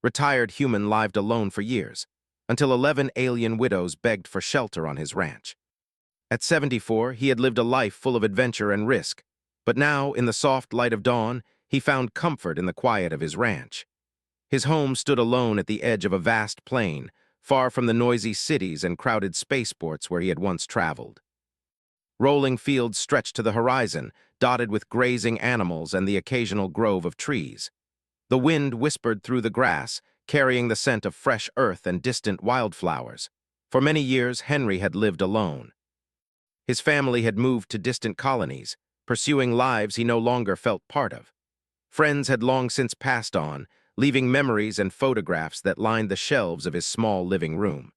retired human lived alone for years, until 11 alien widows begged for shelter on his ranch. At 74, he had lived a life full of adventure and risk, but now, in the soft light of dawn, he found comfort in the quiet of his ranch. His home stood alone at the edge of a vast plain, far from the noisy cities and crowded spaceports where he had once traveled. Rolling fields stretched to the horizon, dotted with grazing animals and the occasional grove of trees. The wind whispered through the grass, carrying the scent of fresh earth and distant wildflowers. For many years, Henry had lived alone. His family had moved to distant colonies, pursuing lives he no longer felt part of. Friends had long since passed on, leaving memories and photographs that lined the shelves of his small living room.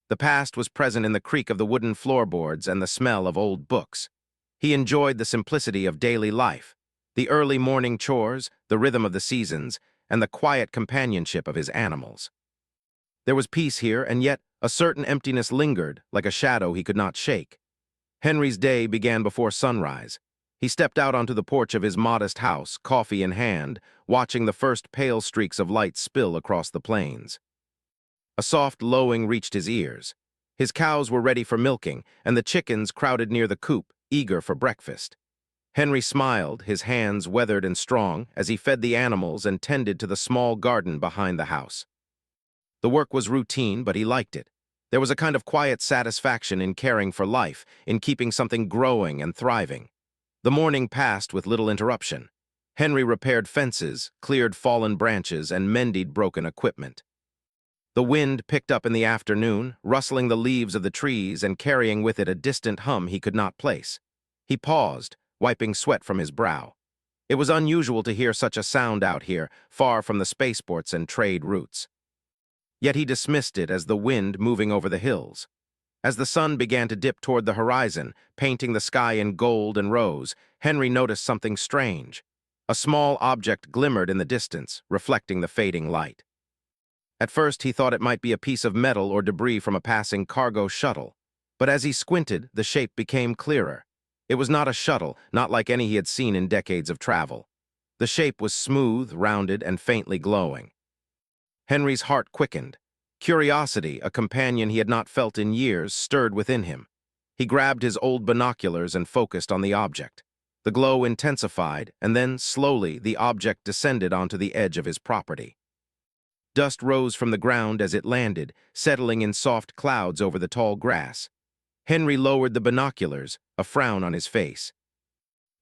The past was present in the creak of the wooden floorboards and the smell of old books. He enjoyed the simplicity of daily life, the early morning chores, the rhythm of the seasons, and the quiet companionship of his animals. There was peace here, and yet a certain emptiness lingered, like a shadow he could not shake. Henry's day began before sunrise. He stepped out onto the porch of his modest house, coffee in hand, watching the first pale streaks of light spill across the plains. A soft lowing reached his ears. His cows were ready for milking, and the chickens crowded near the coop, eager for breakfast. Henry smiled, his hands weathered and strong, as he fed the animals and tended to the small garden behind the house. The work was routine, but he liked it. There was a kind of quiet satisfaction in caring for life, in keeping something growing and thriving. The morning passed with little interruption. Henry repaired fences, cleared fallen branches, and mended broken equipment. The wind picked up in the afternoon, rustling the leaves of the trees and carrying with it a distant hum he could not place. He paused, wiping sweat from his brow. It was unusual to hear such a sound out here, far from the spaceports and trade routes. Yet he dismissed it as the wind moving over the hills. As the sun began to dip toward the horizon, painting the sky in gold and rose, Henry noticed something strange. A small object glimmered in the distance, reflecting the fading light. At first, he thought it might be a piece of metal or debris from a passing cargo shuttle. But as he squinted, the shape became clearer. It was not a shuttle, not like any he had seen in decades of travel. The shape was smooth, rounded, and faintly glowing. Henry's heart quickened. Curiosity, a companion he had not felt in years, stirred within him. He grabbed his old binoculars and focused on the object. The glow intensified, and then, slowly, the object descended onto the edge of his property. Dust rose from the ground as it landed, settling in soft clouds over the tall grass. Henry lowered the binoculars, a frown on his face.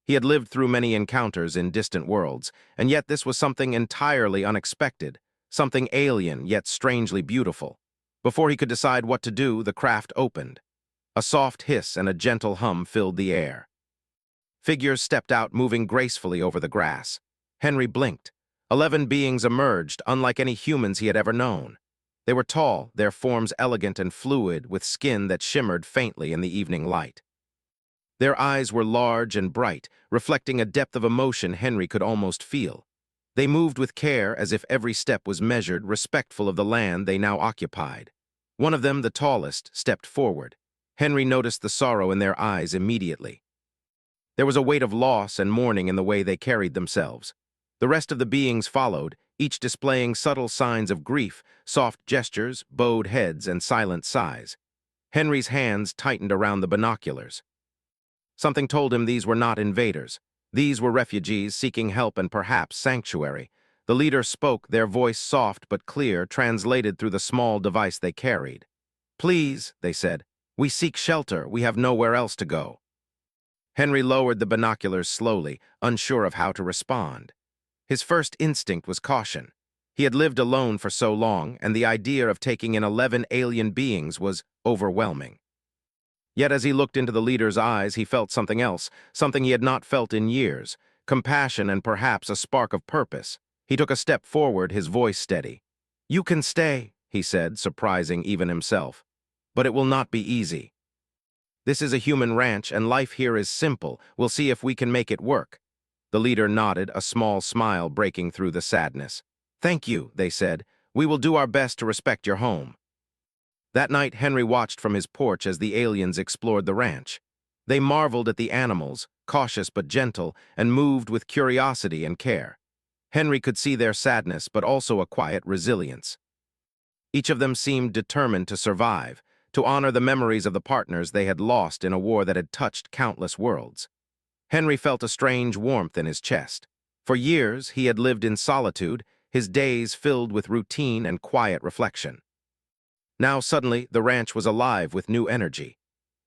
He had lived through many encounters in distant worlds, and yet this was something entirely unexpected, something alien yet strangely beautiful. Before he could decide what to do, the craft opened. A soft hiss and a gentle hum filled the air. Figures stepped out, moving gracefully over the grass. Henry blinked. 11 beings emerged, unlike any humans he had ever known. They were tall, their forms elegant and fluid, with skin that shimmered faintly in the evening light. Their eyes were large and bright, reflecting a depth of emotion Henry could almost feel. They moved with care, as if every step was measured, respectful of the land they now occupied. One of them, the tallest, stepped forward. Henry noticed the sorrow in their eyes immediately. There was a weight of loss and mourning in the way they carried themselves. The rest of the beings followed, each displaying subtle signs of grief, soft gestures, bowed heads, and silent sighs. Henry's hands tightened around the binoculars. Something told him these were not invaders. These were refugees seeking help and perhaps sanctuary. The leader spoke, their voice soft but clear, translated through the small device they carried. "Please," they said, "we seek shelter. We have nowhere else to go." Henry lowered the binoculars slowly, unsure of how to respond. His first instinct was caution. He had lived alone for so long, and the idea of taking in 11 alien beings was overwhelming. Yet as he looked into the leader's eyes, he felt something else, something he had not felt in years, compassion and perhaps a spark of purpose. He took a step forward, his voice steady. "You can stay," he said, surprising even himself. "But it will not be easy. This is a human ranch, and life here is simple. We'll see if we can make it work." The leader nodded, a small smile breaking through the sadness. "Thank you," they said. "We will do our best to respect your home." That night, Henry watched from his porch as the aliens explored the ranch. They marveled at the animals, cautious but gentle, and moved with curiosity and care. Henry could see their sadness, but also a quiet resilience. Each of them seemed determined to survive, to honor the memories of the partners they had lost in a war that had touched countless worlds. Henry felt a strange warmth in his chest. For years, he had lived in solitude, his days filled with routine and quiet reflection. Now suddenly, the ranch was alive with new energy.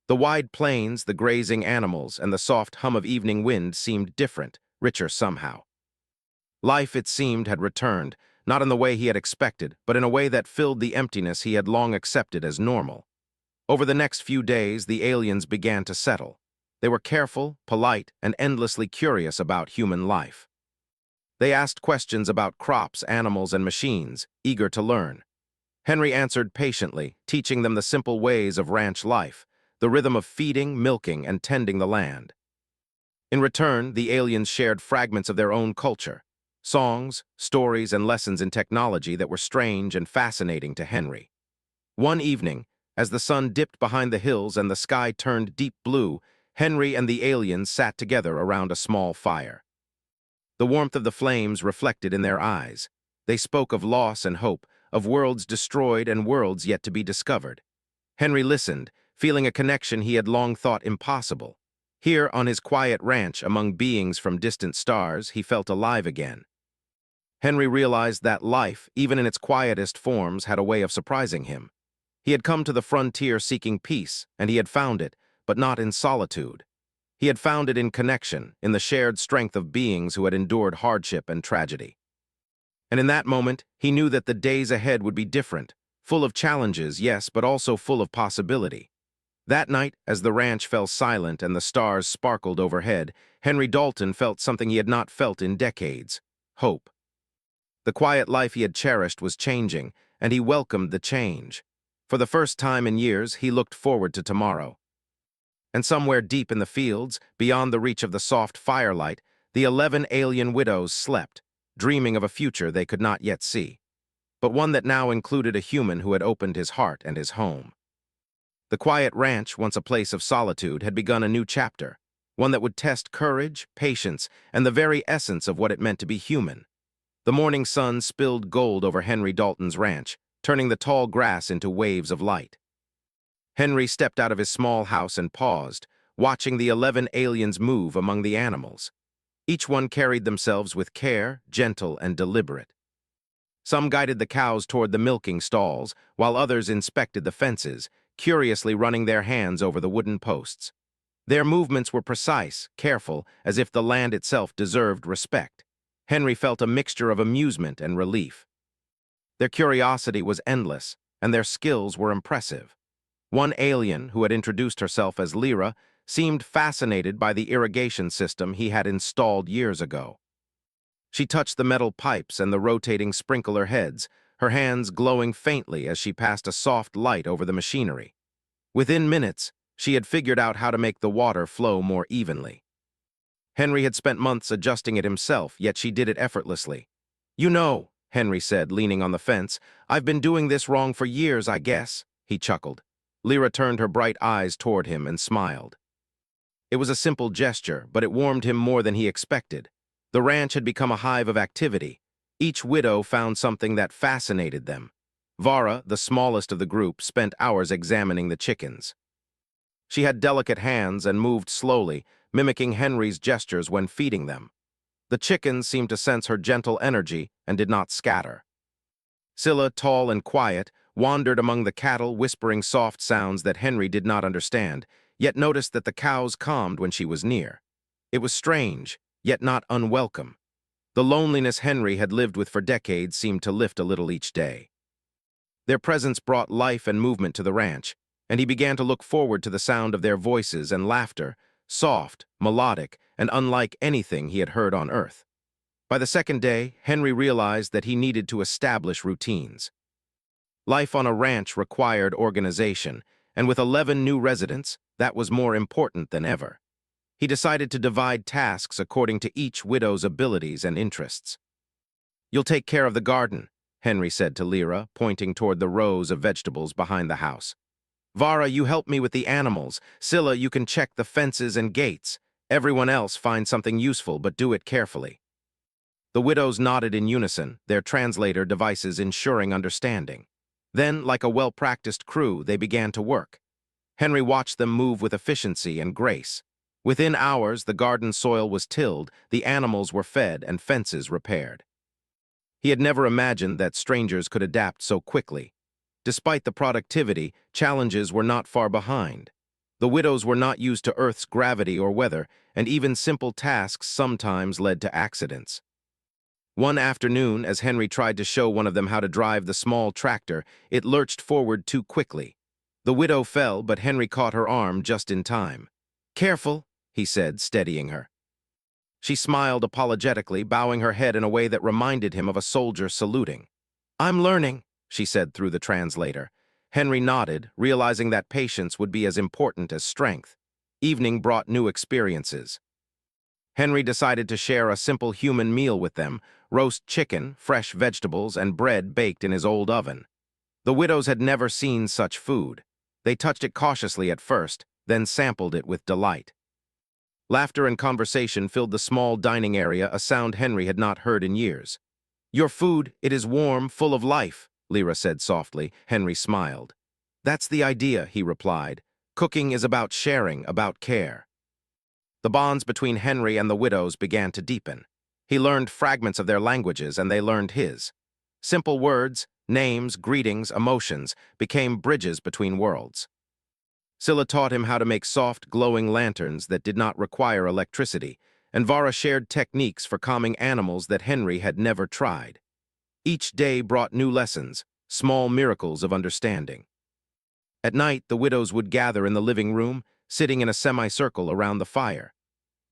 The wide plains, the grazing animals, and the soft hum of evening wind seemed different, richer somehow. Life, it seemed, had returned, not in the way he had expected, but in a way that filled the emptiness he had long accepted as normal. Over the next few days, the aliens began to settle. They were careful, polite, and endlessly curious about human life. They asked questions about crops, animals, and machines, eager to learn. Henry answered patiently, teaching them the simple ways of ranch life, the rhythm of feeding, milking, and tending the land. In return, the aliens shared fragments of their own culture, songs, stories, and lessons in technology that were strange and fascinating to Henry. One evening, as the sun dipped behind the hills and the sky turned deep blue, Henry and the aliens sat together around a small fire. The warmth of the flames reflected in their eyes. They spoke of loss and hope, of worlds destroyed and worlds yet to be discovered. Henry listened, feeling a connection he had long thought impossible. Here, on his quiet ranch among beings from distant stars, he felt alive again. Henry realized that life, even in its quietest forms, had a way of surprising him. He had come to the frontier seeking peace, and he had found it, but not in solitude. He had found it in connection, in the shared strength of beings who had endured hardship and tragedy. And in that moment, he knew that the days ahead would be different, full of challenges, yes, but also full of possibility. That night, as the ranch fell silent and the stars sparkled overhead, Henry Dalton felt something he had not felt in decades: hope. The quiet life he had cherished was changing, and he welcomed the change. For the first time in years, he looked forward to tomorrow. And somewhere deep in the fields, beyond the reach of the soft firelight, the 11 alien widows slept, dreaming of a future they could not yet see, but one that now included a human who had opened his heart and his home. The quiet ranch, once a place of solitude, had begun a new chapter, one that would test courage, patience, and the very essence of what it meant to be human. The morning sun spilled gold over Henry Dalton's ranch, turning the tall grass into waves of light. Henry stepped out of his small house and paused, watching the 11 aliens move among the animals. Each one carried themselves with care, gentle and deliberate. Some guided the cows toward the milking stalls, while others inspected the fences, curiously running their hands over the wooden posts. Their movements were precise, careful, as if the land itself deserved respect. Henry felt a mixture of amusement and relief. Their curiosity was endless, and their skills were impressive. One alien, who had introduced herself as Lyra, seemed fascinated by the irrigation system he had installed years ago. She touched the metal pipes and the rotating sprinkler heads, her hands glowing faintly as she passed a soft light over the machinery. Within minutes, she had figured out how to make the water flow more evenly. Henry had spent months adjusting it himself, yet she did it effortlessly. "You know," Henry said, leaning on the fence, "I've been doing this wrong for years, I guess." He chuckled. Lyra turned her bright eyes toward him and smiled. It was a simple gesture, but it warmed him more than he expected. The ranch had become a hive of activity. Each widow found something that fascinated them. Vara, the smallest of the group, spent hours examining the chickens. She had delicate hands and moved slowly, mimicking Henry's gestures when feeding them. The chickens seemed to sense her gentle energy and did not scatter. Scylla, tall and quiet, wandered among the cattle, whispering soft sounds that Henry did not understand, yet noticed that the cows calmed when she was near. It was strange, yet not unwelcome. The loneliness Henry had lived with for decades seemed to lift a little each day. Their presence brought life and movement to the ranch, and he began to look forward to the sound of their voices and laughter, soft, melodic, and unlike anything he had heard on Earth. By the second day, Henry realized that he needed to establish routines. Life on a ranch required organization, and with 11 new residents, that was more important than ever. He decided to divide tasks according to each widow's abilities and interests. "You'll take care of the garden," Henry said to Lyra, pointing toward the rows of vegetables behind the house. "Vara, you help me with the animals. Scylla, you can check the fences and gates. Everyone else find something useful, but do it carefully." The widows nodded in unison, their translator devices ensuring understanding. Then, like a well-practiced crew, they began to work. Henry watched them move with efficiency and grace. Within hours, the garden soil was tilled, the animals were fed, and fences repaired. He had never imagined that strangers could adapt so quickly. Despite the productivity, challenges were not far behind. The widows were not used to Earth's gravity or weather, and even simple tasks sometimes led to accidents. One afternoon, as Henry tried to show one of them how to drive the small tractor, it lurched forward too quickly. The widow fell, but Henry caught her arm just in time. "Careful," he said, steadying her. She smiled apologetically, bowing her head in a way that reminded him of a soldier saluting. "I'm learning," she said through the translator. Henry nodded, realizing that patience would be as important as strength. Evening brought new experiences. Henry decided to share a simple human meal with them: roast chicken, fresh vegetables, and bread baked in his old oven. The widows had never seen such food. They touched it cautiously at first, then sampled it with delight. Laughter and conversation filled the small dining area, a sound Henry had not heard in years. "Your food, it is warm, full of life," Lyra said softly. Henry smiled. "That's the idea," he replied. "Cooking is about sharing, about care." The bonds between Henry and the widows began to deepen. He learned fragments of their languages, and they learned his. Simple words, names, greetings, emotions became bridges between worlds. Scylla taught him how to make soft, glowing lanterns that did not require electricity, and Vara shared techniques for calming animals that Henry had never tried. Each day brought new lessons, small miracles of understanding. At night, the widows would gather in the living room, sitting in a semicircle around the fire.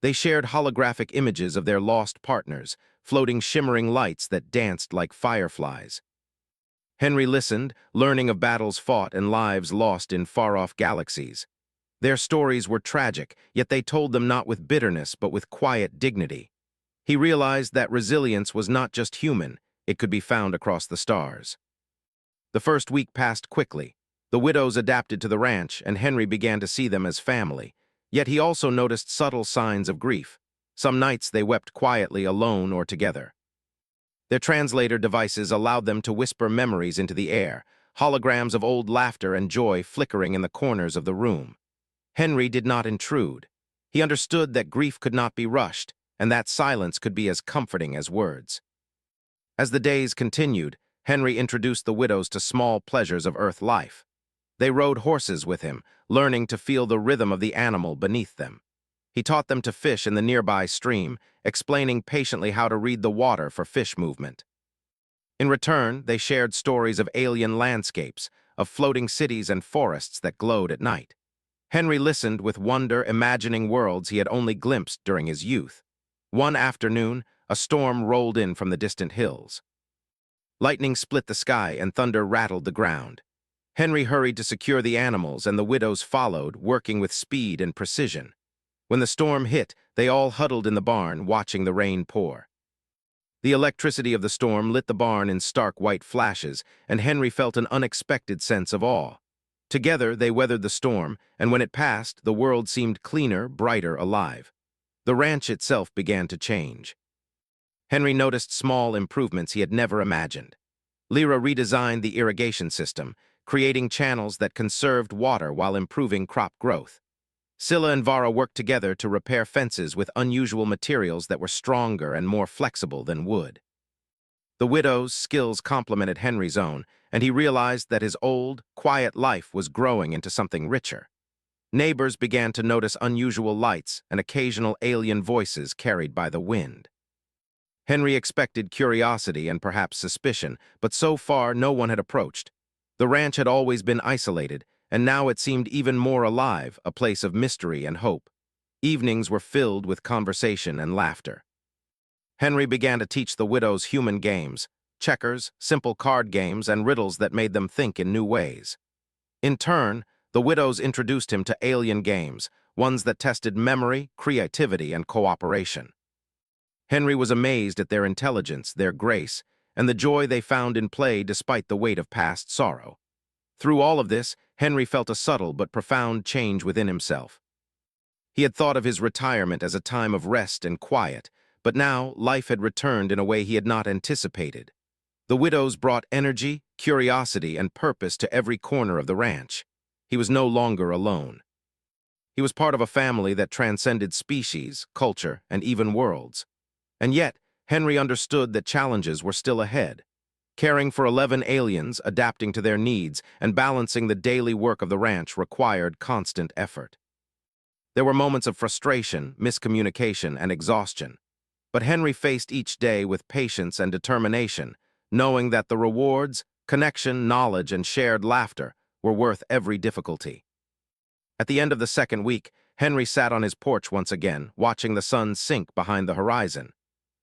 They shared holographic images of their lost partners, floating shimmering lights that danced like fireflies. Henry listened, learning of battles fought and lives lost in far-off galaxies. Their stories were tragic, yet they told them not with bitterness but with quiet dignity. He realized that resilience was not just human, it could be found across the stars. The first week passed quickly. The widows adapted to the ranch, and Henry began to see them as family. Yet he also noticed subtle signs of grief. Some nights they wept quietly, alone or together. Their translator devices allowed them to whisper memories into the air, holograms of old laughter and joy flickering in the corners of the room. Henry did not intrude. He understood that grief could not be rushed, and that silence could be as comforting as words. As the days continued, Henry introduced the widows to small pleasures of Earth life. They rode horses with him, learning to feel the rhythm of the animal beneath them. He taught them to fish in the nearby stream, explaining patiently how to read the water for fish movement. In return, they shared stories of alien landscapes, of floating cities and forests that glowed at night. Henry listened with wonder, imagining worlds he had only glimpsed during his youth. One afternoon, a storm rolled in from the distant hills. Lightning split the sky and thunder rattled the ground. Henry hurried to secure the animals, and the widows followed, working with speed and precision. When the storm hit, they all huddled in the barn, watching the rain pour. The electricity of the storm lit the barn in stark white flashes, and Henry felt an unexpected sense of awe. Together, they weathered the storm, and when it passed, the world seemed cleaner, brighter, alive. The ranch itself began to change. Henry noticed small improvements he had never imagined. Lyra redesigned the irrigation system, creating channels that conserved water while improving crop growth. Scylla and Vara worked together to repair fences with unusual materials that were stronger and more flexible than wood. The widow's skills complemented Henry's own, and he realized that his old, quiet life was growing into something richer. Neighbors began to notice unusual lights and occasional alien voices carried by the wind. Henry expected curiosity and perhaps suspicion, but so far no one had approached. The ranch had always been isolated, and now it seemed even more alive, a place of mystery and hope. Evenings were filled with conversation and laughter. Henry began to teach the widows human games, checkers, simple card games, and riddles that made them think in new ways. In turn, the widows introduced him to alien games, ones that tested memory, creativity, and cooperation. Henry was amazed at their intelligence, their grace, and the joy they found in play despite the weight of past sorrow. Through all of this, Henry felt a subtle but profound change within himself. He had thought of his retirement as a time of rest and quiet, but now life had returned in a way he had not anticipated. The widows brought energy, curiosity, and purpose to every corner of the ranch. He was no longer alone. He was part of a family that transcended species, culture, and even worlds. And yet, Henry understood that challenges were still ahead. Caring for 11 aliens, adapting to their needs, and balancing the daily work of the ranch required constant effort. There were moments of frustration, miscommunication, and exhaustion. But Henry faced each day with patience and determination, knowing that the rewards, connection, knowledge, and shared laughter were worth every difficulty. At the end of the second week, Henry sat on his porch once again, watching the sun sink behind the horizon.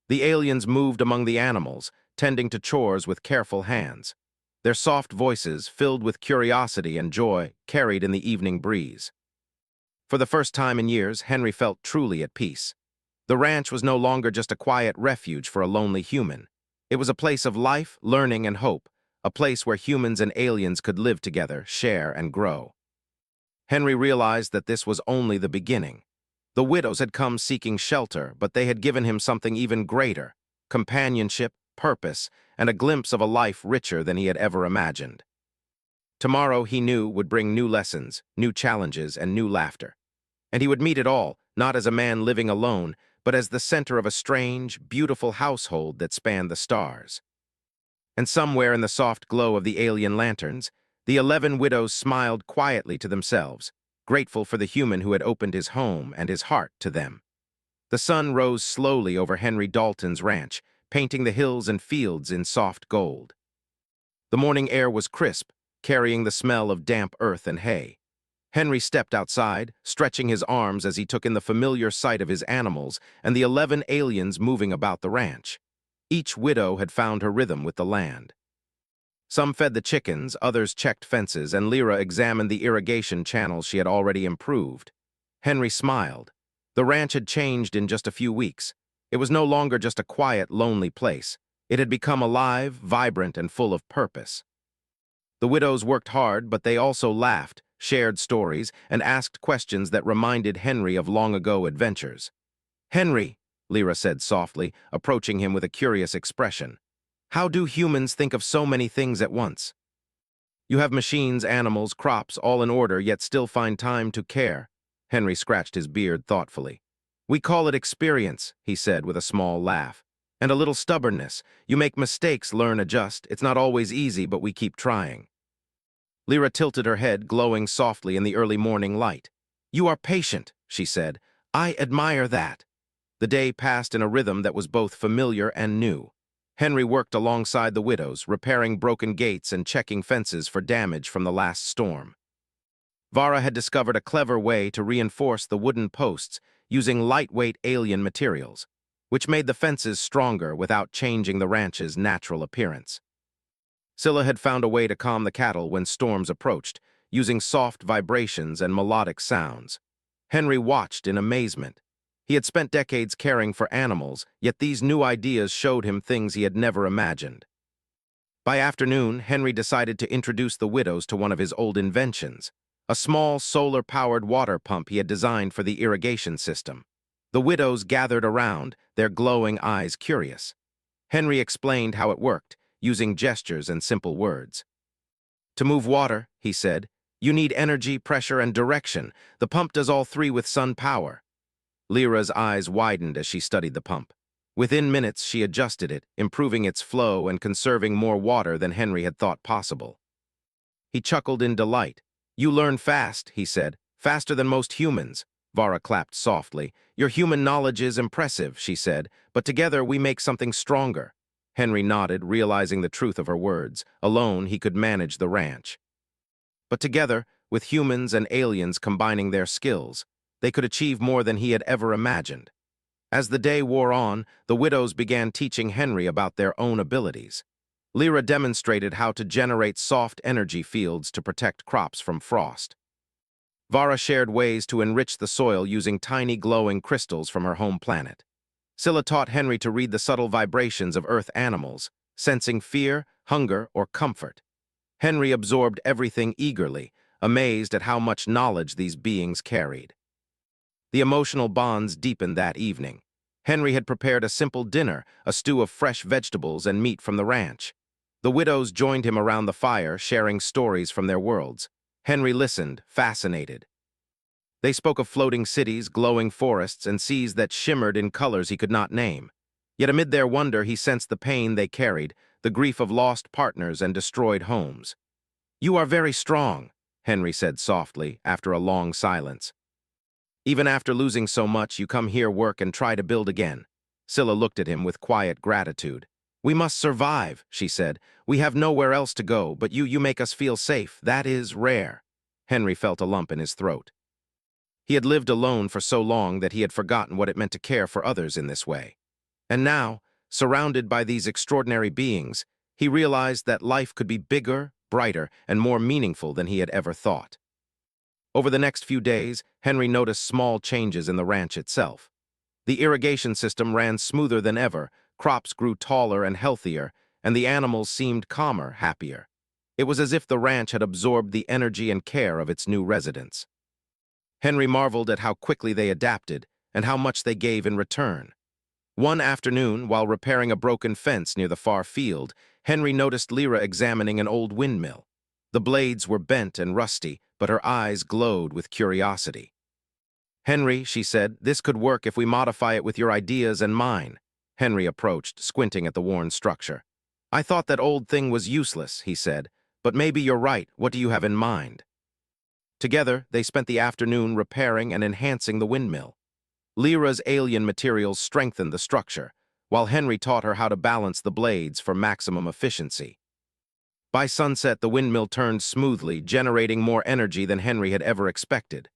The aliens moved among the animals, tending to chores with careful hands. Their soft voices, filled with curiosity and joy, carried in the evening breeze. For the first time in years, Henry felt truly at peace. The ranch was no longer just a quiet refuge for a lonely human. It was a place of life, learning, and hope, a place where humans and aliens could live together, share, and grow. Henry realized that this was only the beginning. The widows had come seeking shelter, but they had given him something even greater: companionship, purpose, and a glimpse of a life richer than he had ever imagined. Tomorrow, he knew, would bring new lessons, new challenges, and new laughter. And he would meet it all, not as a man living alone, but as the center of a strange, beautiful household that spanned the stars. And somewhere in the soft glow of the alien lanterns, the 11 widows smiled quietly to themselves, grateful for the human who had opened his home and his heart to them. The sun rose slowly over Henry Dalton's ranch, painting the hills and fields in soft gold. The morning air was crisp, carrying the smell of damp earth and hay. Henry stepped outside, stretching his arms as he took in the familiar sight of his animals and the 11 aliens moving about the ranch. Each widow had found her rhythm with the land. Some fed the chickens, others checked fences, and Lyra examined the irrigation channels she had already improved. Henry smiled. The ranch had changed in just a few weeks. It was no longer just a quiet, lonely place. It had become alive, vibrant, and full of purpose. The widows worked hard, but they also laughed, shared stories, and asked questions that reminded Henry of long-ago adventures. "Henry," Lyra said softly, approaching him with a curious expression, "how do humans think of so many things at once? You have machines, animals, crops, all in order, yet still find time to care." Henry scratched his beard thoughtfully. "We call it experience," he said with a small laugh. "And a little stubbornness. You make mistakes, learn, adjust. It's not always easy, but we keep trying." Lyra tilted her head, glowing softly in the early morning light. "You are patient," she said. "I admire that." The day passed in a rhythm that was both familiar and new. Henry worked alongside the widows, repairing broken gates and checking fences for damage from the last storm. Vara had discovered a clever way to reinforce the wooden posts using lightweight alien materials, which made the fences stronger without changing the ranch's natural appearance. Scylla had found a way to calm the cattle when storms approached, using soft vibrations and melodic sounds. Henry watched in amazement. He had spent decades caring for animals, yet these new ideas showed him things he had never imagined. By afternoon, Henry decided to introduce the widows to one of his old inventions, a small solar-powered water pump he had designed for the irrigation system. The widows gathered around, their glowing eyes curious. Henry explained how it worked, using gestures and simple words. "To move water," he said, "you need energy, pressure, and direction. The pump does all three with sun power." Lyra's eyes widened as she studied the pump. Within minutes, she adjusted it, improving its flow and conserving more water than Henry had thought possible. He chuckled in delight. "You learn fast," he said, "faster than most humans." Vara clapped softly. "Your human knowledge is impressive," she said, "but together we make something stronger." Henry nodded, realizing the truth of her words. Alone, he could manage the ranch. But together, with humans and aliens combining their skills, they could achieve more than he had ever imagined. As the day wore on, the widows began teaching Henry about their own abilities. Lyra demonstrated how to generate soft energy fields to protect crops from frost. Vara shared ways to enrich the soil using tiny glowing crystals from her home planet. Scylla taught Henry to read the subtle vibrations of Earth animals, sensing fear, hunger, or comfort. Henry absorbed everything eagerly, amazed at how much knowledge these beings carried. The emotional bonds deepened that evening. Henry had prepared a simple dinner, a stew of fresh vegetables and meat from the ranch. The widows joined him around the fire, sharing stories from their worlds. Henry listened, fascinated. They spoke of floating cities, glowing forests, and seas that shimmered in colors he could not name. Yet amid their wonder he sensed the pain they carried, the grief of lost partners and destroyed homes. "You are very strong," Henry said softly, after a long silence. "Even after losing so much, you come here, work, and try to build again." Scylla looked at him with quiet gratitude. "We must survive," she said. "We have nowhere else to go, but you make us feel safe. That is rare." Henry felt a lump in his throat. He had lived alone for so long that he had forgotten what it meant to care for others in this way. And now, surrounded by these extraordinary beings, he realized that life could be bigger, brighter, and more meaningful than he had ever thought. Over the next few days, Henry noticed small changes in the ranch itself. The irrigation system ran smoother than ever, crops grew taller and healthier, and the animals seemed calmer, happier. It was as if the ranch had absorbed the energy and care of its new residents. Henry marveled at how quickly they adapted and how much they gave in return. One afternoon, while repairing a broken fence near the far field, Henry noticed Lyra examining an old windmill. The blades were bent and rusty, but her eyes glowed with curiosity. "Henry," she said, "this could work if we modify it with your ideas and mine." Henry approached, squinting at the worn structure. "I thought that old thing was useless," he said, "but maybe you're right. What do you have in mind?" Together, they spent the afternoon repairing and enhancing the windmill. Lyra's alien materials strengthened the structure, while Henry taught her how to balance the blades for maximum efficiency. By sunset, the windmill turned smoothly, generating more energy than Henry had ever expected.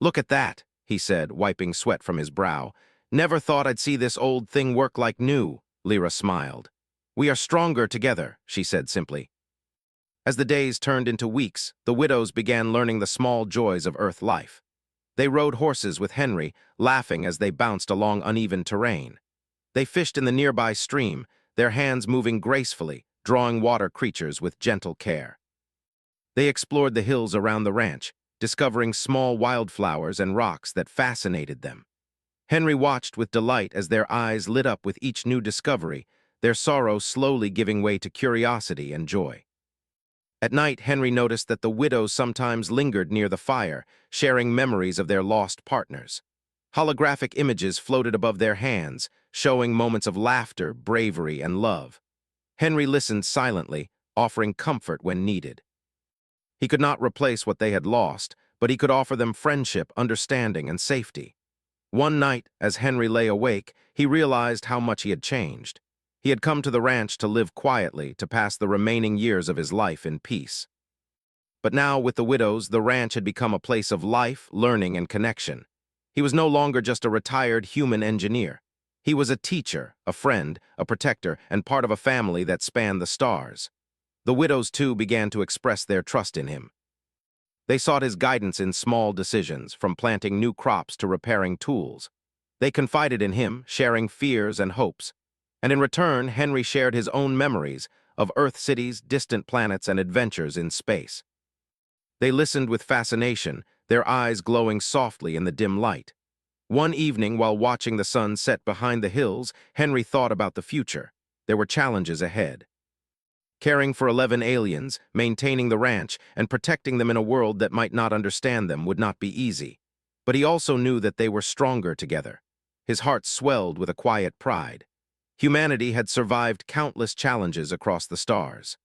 "Look at that," he said, wiping sweat from his brow. "Never thought I'd see this old thing work like new." Lyra smiled. "We are stronger together," she said simply. As the days turned into weeks, the widows began learning the small joys of Earth life. They rode horses with Henry, laughing as they bounced along uneven terrain. They fished in the nearby stream, their hands moving gracefully, drawing water creatures with gentle care. They explored the hills around the ranch, discovering small wildflowers and rocks that fascinated them. Henry watched with delight as their eyes lit up with each new discovery, their sorrow slowly giving way to curiosity and joy. At night, Henry noticed that the widows sometimes lingered near the fire, sharing memories of their lost partners. Holographic images floated above their hands, showing moments of laughter, bravery, and love. Henry listened silently, offering comfort when needed. He could not replace what they had lost, but he could offer them friendship, understanding, and safety. One night, as Henry lay awake, he realized how much he had changed. He had come to the ranch to live quietly, to pass the remaining years of his life in peace. But now, with the widows, the ranch had become a place of life, learning, and connection. He was no longer just a retired human engineer. He was a teacher, a friend, a protector, and part of a family that spanned the stars. The widows, too, began to express their trust in him. They sought his guidance in small decisions, from planting new crops to repairing tools. They confided in him, sharing fears and hopes. And in return, Henry shared his own memories of Earth cities, distant planets, and adventures in space. They listened with fascination, their eyes glowing softly in the dim light. One evening, while watching the sun set behind the hills, Henry thought about the future. There were challenges ahead. Caring for 11 aliens, maintaining the ranch, and protecting them in a world that might not understand them would not be easy. But he also knew that they were stronger together. His heart swelled with a quiet pride. Humanity had survived countless challenges across the stars.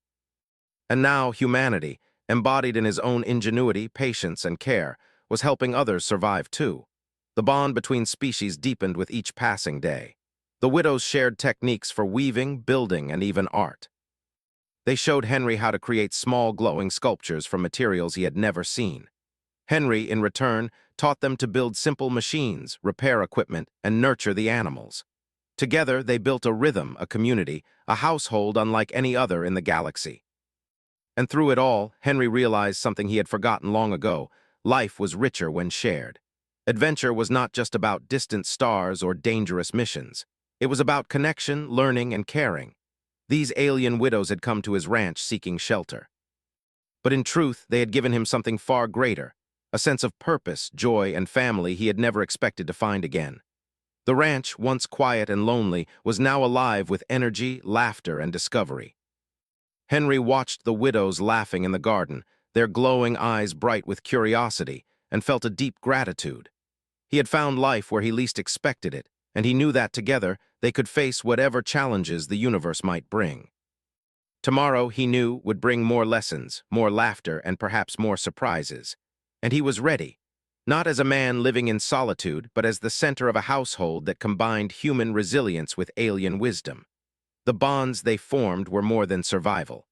And now humanity, embodied in his own ingenuity, patience, and care, was helping others survive too. The bond between species deepened with each passing day. The widows shared techniques for weaving, building, and even art. They showed Henry how to create small glowing sculptures from materials he had never seen. Henry, in return, taught them to build simple machines, repair equipment, and nurture the animals. Together, they built a rhythm, a community, a household unlike any other in the galaxy. And through it all, Henry realized something he had forgotten long ago. Life was richer when shared. Adventure was not just about distant stars or dangerous missions. It was about connection, learning, and caring. These alien widows had come to his ranch seeking shelter. But in truth, they had given him something far greater, a sense of purpose, joy, and family he had never expected to find again. The ranch, once quiet and lonely, was now alive with energy, laughter, and discovery. Henry watched the widows laughing in the garden, their glowing eyes bright with curiosity, and felt a deep gratitude. He had found life where he least expected it, and he knew that together they could face whatever challenges the universe might bring. Tomorrow, he knew, would bring more lessons, more laughter, and perhaps more surprises. And he was ready, not as a man living in solitude, but as the center of a household that combined human resilience with alien wisdom. The bonds they formed were more than survival.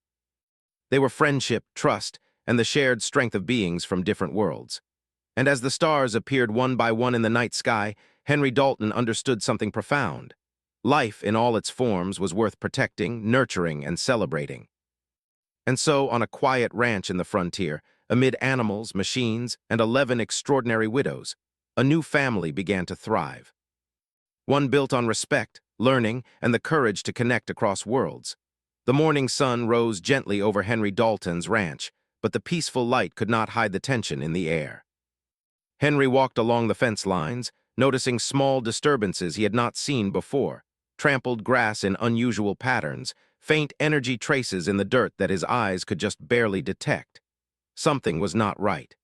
They were friendship, trust, and the shared strength of beings from different worlds. And as the stars appeared one by one in the night sky, Henry Dalton understood something profound. Life, in all its forms, was worth protecting, nurturing, and celebrating. And so, on a quiet ranch in the frontier, amid animals, machines, and 11 extraordinary widows, a new family began to thrive. One built on respect, learning, and the courage to connect across worlds. The morning sun rose gently over Henry Dalton's ranch, but the peaceful light could not hide the tension in the air. Henry walked along the fence lines, noticing small disturbances he had not seen before: trampled grass in unusual patterns, faint energy traces in the dirt that his eyes could just barely detect. Something was not right.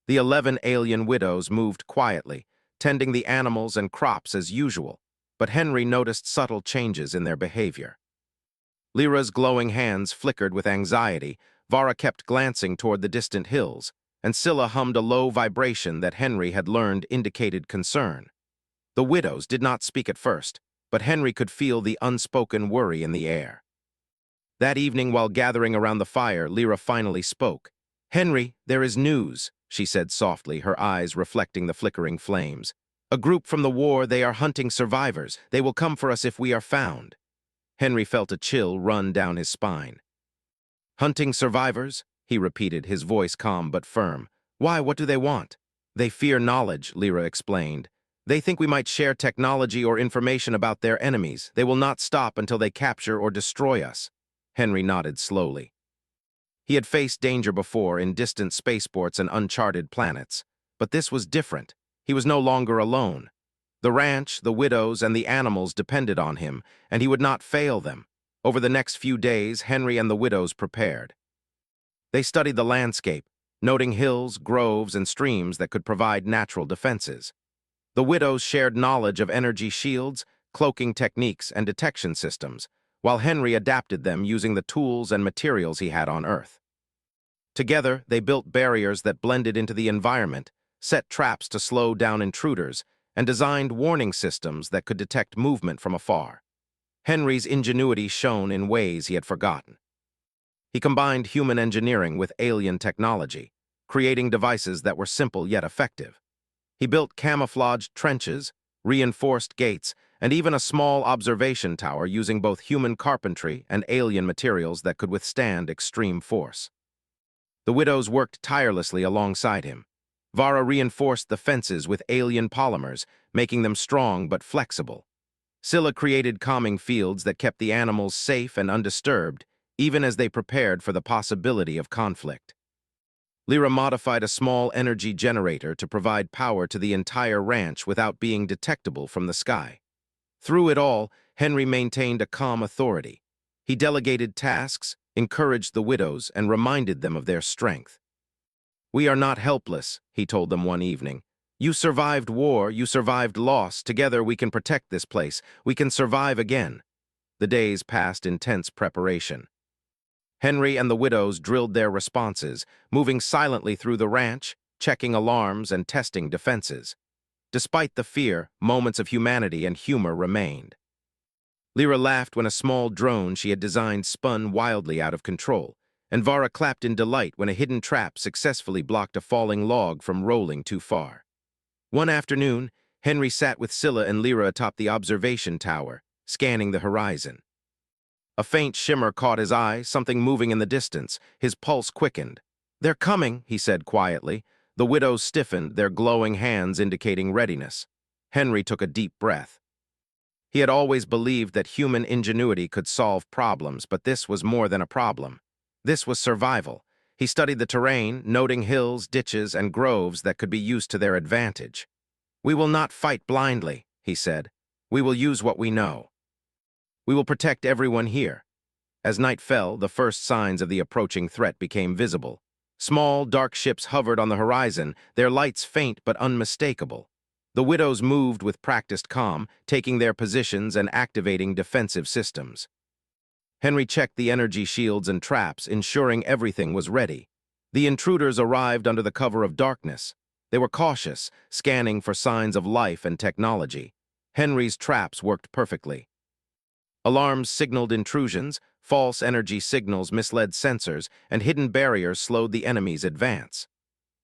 The 11 alien widows moved quietly, tending the animals and crops as usual, but Henry noticed subtle changes in their behavior. Lyra's glowing hands flickered with anxiety, Vara kept glancing toward the distant hills, and Scylla hummed a low vibration that Henry had learned indicated concern. The widows did not speak at first, but Henry could feel the unspoken worry in the air. That evening, while gathering around the fire, Lyra finally spoke. "Henry, there is news," she said softly, her eyes reflecting the flickering flames. "A group from the war, they are hunting survivors. They will come for us if we are found." Henry felt a chill run down his spine. "Hunting survivors?" he repeated, his voice calm but firm. "Why, what do they want?" "They fear knowledge," Lyra explained. "They think we might share technology or information about their enemies. They will not stop until they capture or destroy us." Henry nodded slowly. He had faced danger before in distant spaceports and uncharted planets, but this was different. He was no longer alone. The ranch, the widows, and the animals depended on him, and he would not fail them. Over the next few days, Henry and the widows prepared. They studied the landscape, noting hills, groves, and streams that could provide natural defenses. The widows shared knowledge of energy shields, cloaking techniques, and detection systems, while Henry adapted them using the tools and materials he had on Earth. Together, they built barriers that blended into the environment, set traps to slow down intruders, and designed warning systems that could detect movement from afar. Henry's ingenuity shone in ways he had forgotten. He combined human engineering with alien technology, creating devices that were simple yet effective. He built camouflaged trenches, reinforced gates, and even a small observation tower using both human carpentry and alien materials that could withstand extreme force. The widows worked tirelessly alongside him. Vara reinforced the fences with alien polymers, making them strong but flexible. Scylla created calming fields that kept the animals safe and undisturbed, even as they prepared for the possibility of conflict. Lyra modified a small energy generator to provide power to the entire ranch without being detectable from the sky. Through it all, Henry maintained a calm authority. He delegated tasks, encouraged the widows, and reminded them of their strength. "We are not helpless," he told them one evening. "You survived war, you survived loss. Together we can protect this place. We can survive again." The days passed in tense preparation. Henry and the widows drilled their responses, moving silently through the ranch, checking alarms and testing defenses. Despite the fear, moments of humanity and humor remained. Lyra laughed when a small drone she had designed spun wildly out of control, and Vara clapped in delight when a hidden trap successfully blocked a falling log from rolling too far. One afternoon, Henry sat with Scylla and Lyra atop the observation tower, scanning the horizon. A faint shimmer caught his eye, something moving in the distance. His pulse quickened. "They're coming," he said quietly. The widows stiffened, their glowing hands indicating readiness. Henry took a deep breath. He had always believed that human ingenuity could solve problems, but this was more than a problem. This was survival. He studied the terrain, noting hills, ditches, and groves that could be used to their advantage. "We will not fight blindly," he said. "We will use what we know. We will protect everyone here." As night fell, the first signs of the approaching threat became visible. Small, dark ships hovered on the horizon, their lights faint but unmistakable. The widows moved with practiced calm, taking their positions and activating defensive systems. Henry checked the energy shields and traps, ensuring everything was ready. The intruders arrived under the cover of darkness. They were cautious, scanning for signs of life and technology. Henry's traps worked perfectly. Alarms signaled intrusions, false energy signals misled sensors, and hidden barriers slowed the enemy's advance.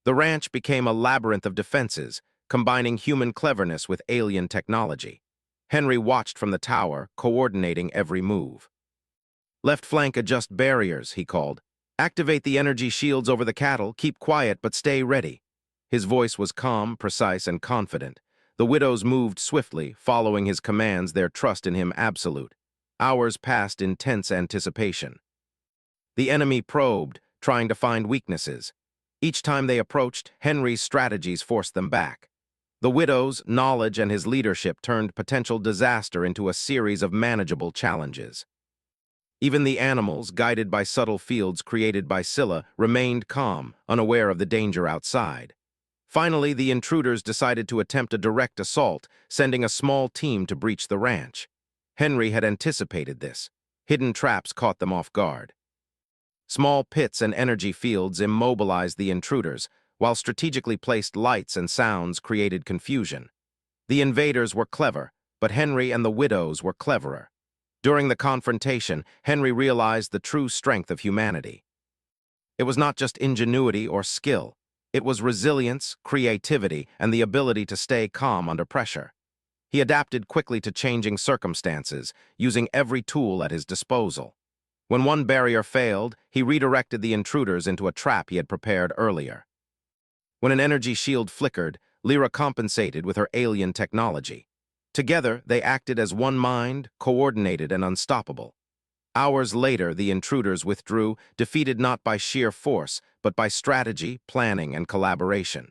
The ranch became a labyrinth of defenses, combining human cleverness with alien technology. Henry watched from the tower, coordinating every move. "Left flank adjust barriers," he called. "Activate the energy shields over the cattle, keep quiet but stay ready." His voice was calm, precise, and confident. The widows moved swiftly, following his commands, their trust in him absolute. Hours passed in tense anticipation. The enemy probed, trying to find weaknesses. Each time they approached, Henry's strategies forced them back. The widow's knowledge and his leadership turned potential disaster into a series of manageable challenges. Even the animals, guided by subtle fields created by Scylla, remained calm, unaware of the danger outside. Finally, the intruders decided to attempt a direct assault, sending a small team to breach the ranch. Henry had anticipated this. Hidden traps caught them off guard. Small pits and energy fields immobilized the intruders, while strategically placed lights and sounds created confusion. The invaders were clever, but Henry and the widows were cleverer. During the confrontation, Henry realized the true strength of humanity. It was not just ingenuity or skill. It was resilience, creativity, and the ability to stay calm under pressure. He adapted quickly to changing circumstances, using every tool at his disposal. When one barrier failed, he redirected the intruders into a trap he had prepared earlier. When an energy shield flickered, Lyra compensated with her alien technology. Together, they acted as one mind, coordinated and unstoppable. Hours later, the intruders withdrew, defeated not by sheer force, but by strategy, planning, and collaboration.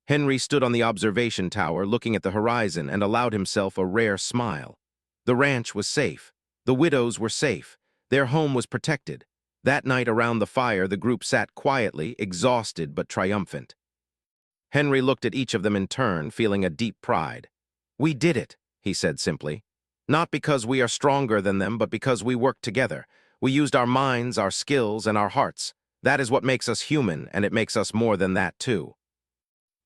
Henry stood on the observation tower, looking at the horizon, and allowed himself a rare smile. The ranch was safe. The widows were safe. Their home was protected. That night around the fire, the group sat quietly, exhausted but triumphant. Henry looked at each of them in turn, feeling a deep pride. "We did it," he said simply. "Not because we are stronger than them, but because we worked together. We used our minds, our skills, and our hearts. That is what makes us human, and it makes us more than that, too."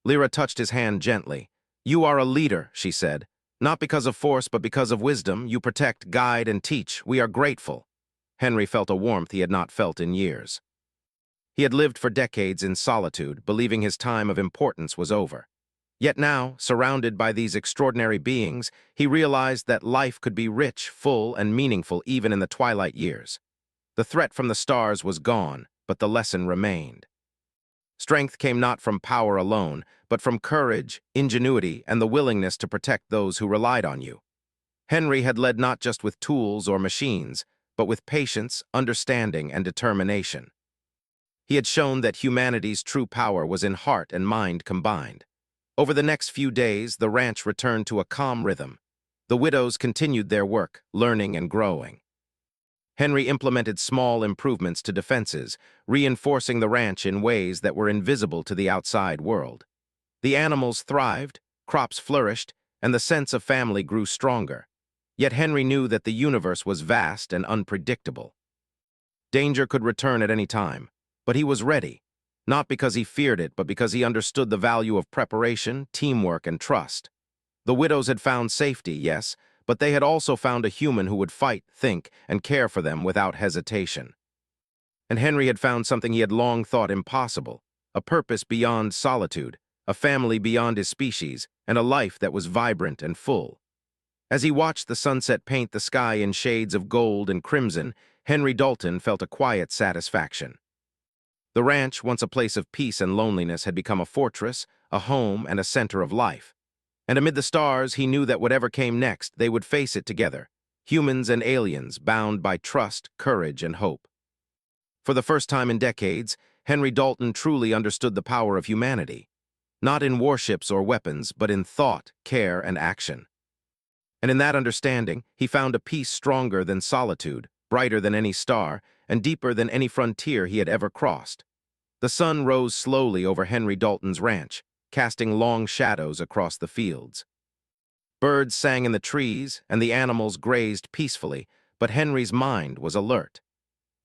Lyra touched his hand gently. "You are a leader," she said. "Not because of force, but because of wisdom. You protect, guide, and teach. We are grateful." Henry felt a warmth he had not felt in years. He had lived for decades in solitude, believing his time of importance was over. Yet now, surrounded by these extraordinary beings, he realized that life could be rich, full, and meaningful even in the twilight years. The threat from the stars was gone, but the lesson remained. Strength came not from power alone, but from courage, ingenuity, and the willingness to protect those who relied on you. Henry had led not just with tools or machines, but with patience, understanding, and determination. He had shown that humanity's true power was in heart and mind combined. Over the next few days, the ranch returned to a calm rhythm. The widows continued their work, learning and growing. Henry implemented small improvements to defenses, reinforcing the ranch in ways that were invisible to the outside world. The animals thrived, crops flourished, and the sense of family grew stronger. Yet Henry knew that the universe was vast and unpredictable. Danger could return at any time, but he was ready, not because he feared it, but because he understood the value of preparation, teamwork, and trust. The widows had found safety, yes, but they had also found a human who would fight, think, and care for them without hesitation. And Henry had found something he had long thought impossible, a purpose beyond solitude, a family beyond his species, and a life that was vibrant and full. As he watched the sunset paint the sky in shades of gold and crimson, Henry Dalton felt a quiet satisfaction. The ranch, once a place of peace and loneliness, had become a fortress, a home, and a center of life. And amid the stars, he knew that whatever came next, they would face it together, humans and aliens, bound by trust, courage, and hope. For the first time in decades, Henry Dalton truly understood the power of humanity. not in warships or weapons, but in thought, care, and action. And in that understanding, he found a peace stronger than solitude, brighter than any star, and deeper than any frontier he had ever crossed. The sun rose slowly over Henry Dalton's ranch, casting long shadows across the fields. Birds sang in the trees, and the animals grazed peacefully, but Henry's mind was alert.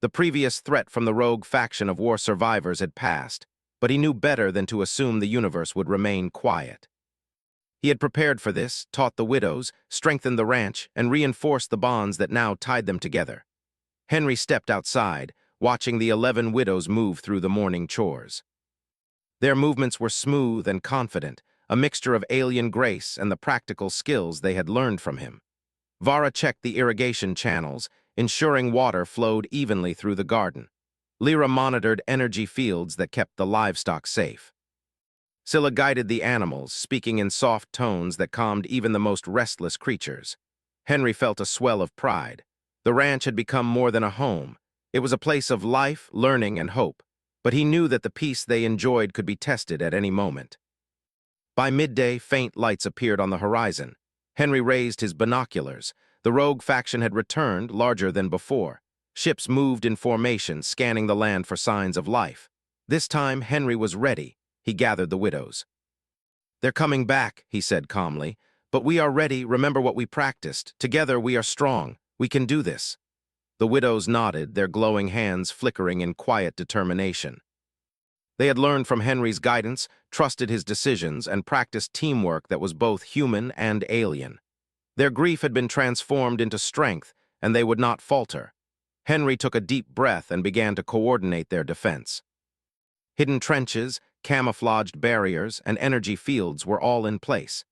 The previous threat from the rogue faction of war survivors had passed, but he knew better than to assume the universe would remain quiet. He had prepared for this, taught the widows, strengthened the ranch, and reinforced the bonds that now tied them together. Henry stepped outside, watching the 11 widows move through the morning chores. Their movements were smooth and confident, a mixture of alien grace and the practical skills they had learned from him. Vara checked the irrigation channels, ensuring water flowed evenly through the garden. Lyra monitored energy fields that kept the livestock safe. Scylla guided the animals, speaking in soft tones that calmed even the most restless creatures. Henry felt a swell of pride. The ranch had become more than a home. It was a place of life, learning, and hope, but he knew that the peace they enjoyed could be tested at any moment. By midday, faint lights appeared on the horizon. Henry raised his binoculars. The rogue faction had returned, larger than before. Ships moved in formation, scanning the land for signs of life. This time, Henry was ready. He gathered the widows. "They're coming back," he said calmly. "But we are ready. Remember what we practiced. Together we are strong. We can do this." The widows nodded, their glowing hands flickering in quiet determination. They had learned from Henry's guidance, trusted his decisions, and practiced teamwork that was both human and alien. Their grief had been transformed into strength, and they would not falter. Henry took a deep breath and began to coordinate their defense. Hidden trenches, camouflaged barriers, and energy fields were all in place.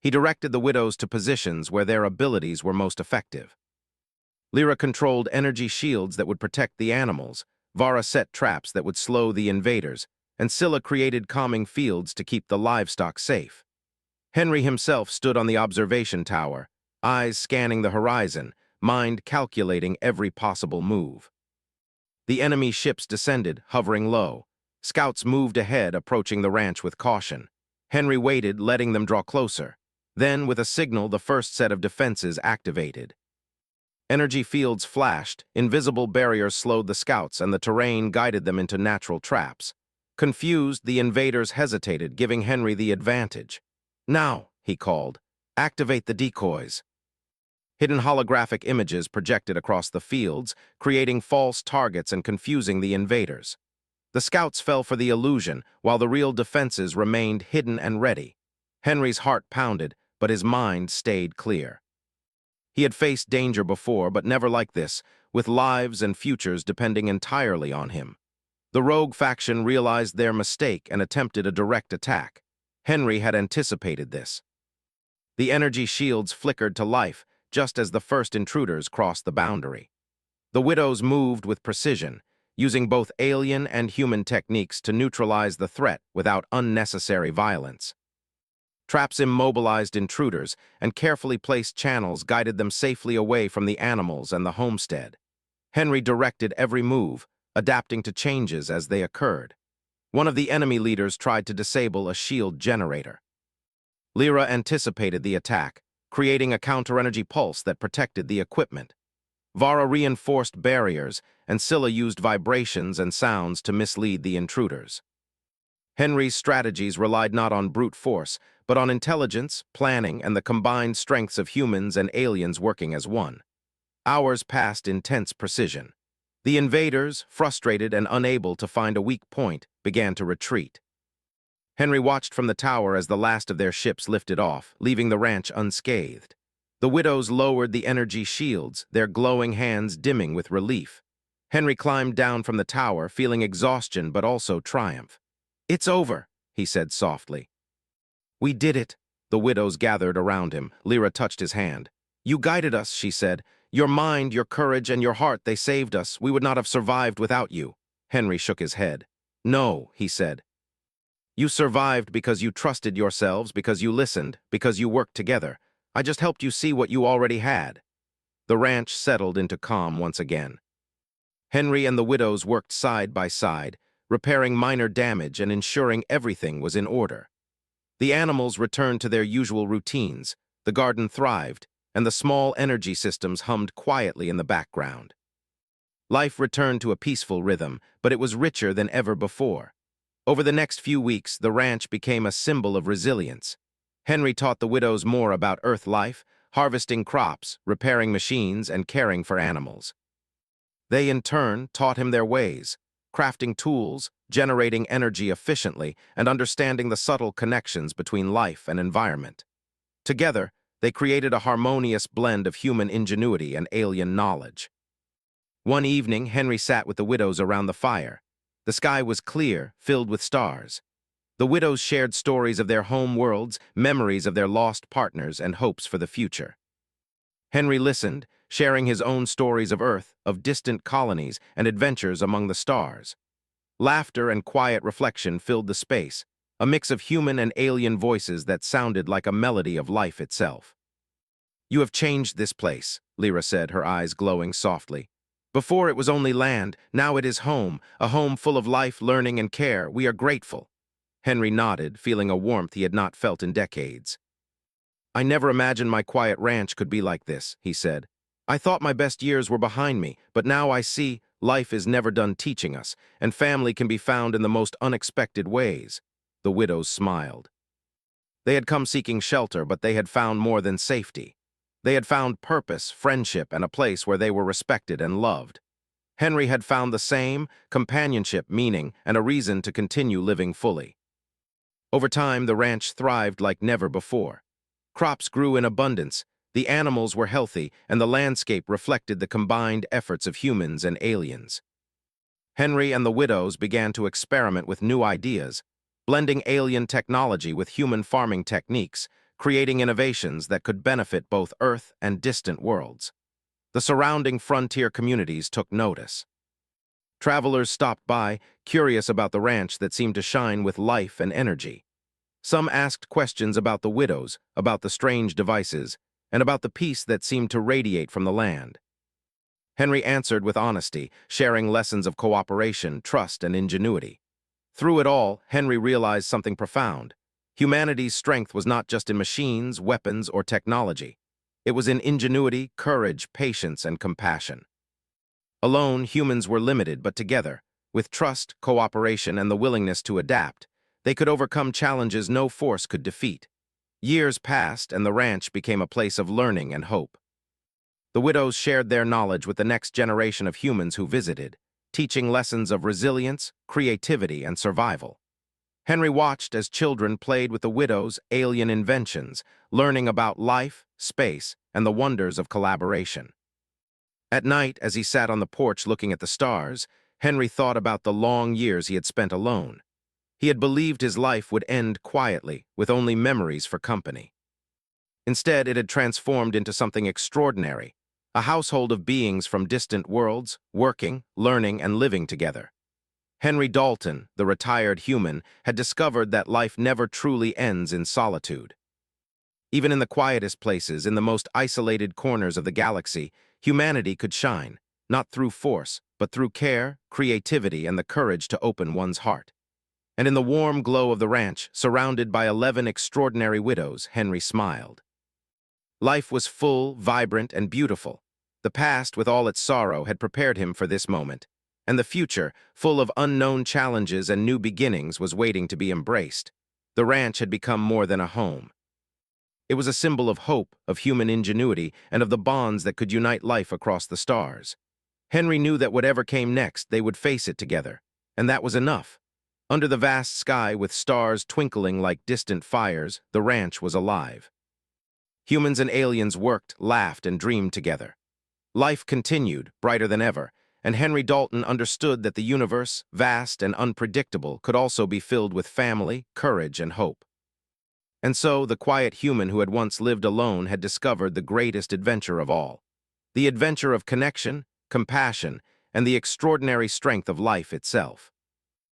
He directed the widows to positions where their abilities were most effective. Lyra controlled energy shields that would protect the animals, Vara set traps that would slow the invaders, and Scylla created calming fields to keep the livestock safe. Henry himself stood on the observation tower, eyes scanning the horizon, mind calculating every possible move. The enemy ships descended, hovering low. Scouts moved ahead, approaching the ranch with caution. Henry waited, letting them draw closer. Then, with a signal, the first set of defenses activated. Energy fields flashed, invisible barriers slowed the scouts, and the terrain guided them into natural traps. Confused, the invaders hesitated, giving Henry the advantage. "Now," he called, "activate the decoys." Hidden holographic images projected across the fields, creating false targets and confusing the invaders. The scouts fell for the illusion, while the real defenses remained hidden and ready. Henry's heart pounded, but his mind stayed clear. He had faced danger before, but never like this, with lives and futures depending entirely on him. The rogue faction realized their mistake and attempted a direct attack. Henry had anticipated this. The energy shields flickered to life, just as the first intruders crossed the boundary. The widows moved with precision, using both alien and human techniques to neutralize the threat without unnecessary violence. Traps immobilized intruders, and carefully placed channels guided them safely away from the animals and the homestead. Henry directed every move, adapting to changes as they occurred. One of the enemy leaders tried to disable a shield generator. Lyra anticipated the attack, creating a counter-energy pulse that protected the equipment. Vara reinforced barriers, and Scylla used vibrations and sounds to mislead the intruders. Henry's strategies relied not on brute force, but on intelligence, planning, and the combined strengths of humans and aliens working as one. Hours passed in tense precision. The invaders, frustrated and unable to find a weak point, began to retreat. Henry watched from the tower as the last of their ships lifted off, leaving the ranch unscathed. The widows lowered the energy shields, their glowing hands dimming with relief. Henry climbed down from the tower, feeling exhaustion but also triumph. "It's over," he said softly. "We did it." The widows gathered around him. Lyra touched his hand. "You guided us," she said. "Your mind, your courage, and your heart, they saved us. We would not have survived without you." Henry shook his head. "No," he said. "You survived because you trusted yourselves, because you listened, because you worked together. I just helped you see what you already had." The ranch settled into calm once again. Henry and the widows worked side by side, repairing minor damage and ensuring everything was in order. The animals returned to their usual routines, the garden thrived, and the small energy systems hummed quietly in the background. Life returned to a peaceful rhythm, but it was richer than ever before. Over the next few weeks, the ranch became a symbol of resilience. Henry taught the widows more about earth life, harvesting crops, repairing machines, and caring for animals. They, in turn, taught him their ways, crafting tools, generating energy efficiently, and understanding the subtle connections between life and environment. Together, they created a harmonious blend of human ingenuity and alien knowledge. One evening, Henry sat with the widows around the fire. The sky was clear, filled with stars. The widows shared stories of their home worlds, memories of their lost partners, and hopes for the future. Henry listened, sharing his own stories of Earth, of distant colonies, and adventures among the stars. Laughter and quiet reflection filled the space, a mix of human and alien voices that sounded like a melody of life itself. "You have changed this place," Lyra said, her eyes glowing softly. "Before it was only land, now it is home, a home full of life, learning, and care. We are grateful." Henry nodded, feeling a warmth he had not felt in decades. "I never imagined my quiet ranch could be like this," he said. "I thought my best years were behind me, but now I see life is never done teaching us, and family can be found in the most unexpected ways." The widows smiled. They had come seeking shelter, but they had found more than safety. They had found purpose, friendship, and a place where they were respected and loved. Henry had found the same: companionship, meaning, and a reason to continue living fully. Over time, the ranch thrived like never before. Crops grew in abundance, the animals were healthy, and the landscape reflected the combined efforts of humans and aliens. Henry and the widows began to experiment with new ideas, blending alien technology with human farming techniques, creating innovations that could benefit both Earth and distant worlds. The surrounding frontier communities took notice. Travelers stopped by, curious about the ranch that seemed to shine with life and energy. Some asked questions about the widows, about the strange devices, and about the peace that seemed to radiate from the land. Henry answered with honesty, sharing lessons of cooperation, trust, and ingenuity. Through it all, Henry realized something profound. Humanity's strength was not just in machines, weapons, or technology. It was in ingenuity, courage, patience, and compassion. Alone, humans were limited, but together, with trust, cooperation, and the willingness to adapt, they could overcome challenges no force could defeat. Years passed, and the ranch became a place of learning and hope. The widows shared their knowledge with the next generation of humans who visited, teaching lessons of resilience, creativity, and survival. Henry watched as children played with the widows' alien inventions, learning about life, space, and the wonders of collaboration. At night, as he sat on the porch looking at the stars, Henry thought about the long years he had spent alone. He had believed his life would end quietly, with only memories for company. Instead, it had transformed into something extraordinary, a household of beings from distant worlds, working, learning, and living together. Henry Dalton, the retired human, had discovered that life never truly ends in solitude. Even in the quietest places, in the most isolated corners of the galaxy, humanity could shine, not through force, but through care, creativity, and the courage to open one's heart. And in the warm glow of the ranch, surrounded by 11 extraordinary widows, Henry smiled. Life was full, vibrant, and beautiful. The past, with all its sorrow, had prepared him for this moment, and the future, full of unknown challenges and new beginnings, was waiting to be embraced. The ranch had become more than a home. It was a symbol of hope, of human ingenuity, and of the bonds that could unite life across the stars. Henry knew that whatever came next, they would face it together, and that was enough. Under the vast sky, with stars twinkling like distant fires, the ranch was alive. Humans and aliens worked, laughed, and dreamed together. Life continued, brighter than ever, and Henry Dalton understood that the universe, vast and unpredictable, could also be filled with family, courage, and hope. And so, the quiet human who had once lived alone had discovered the greatest adventure of all. The adventure of connection, compassion, and the extraordinary strength of life itself.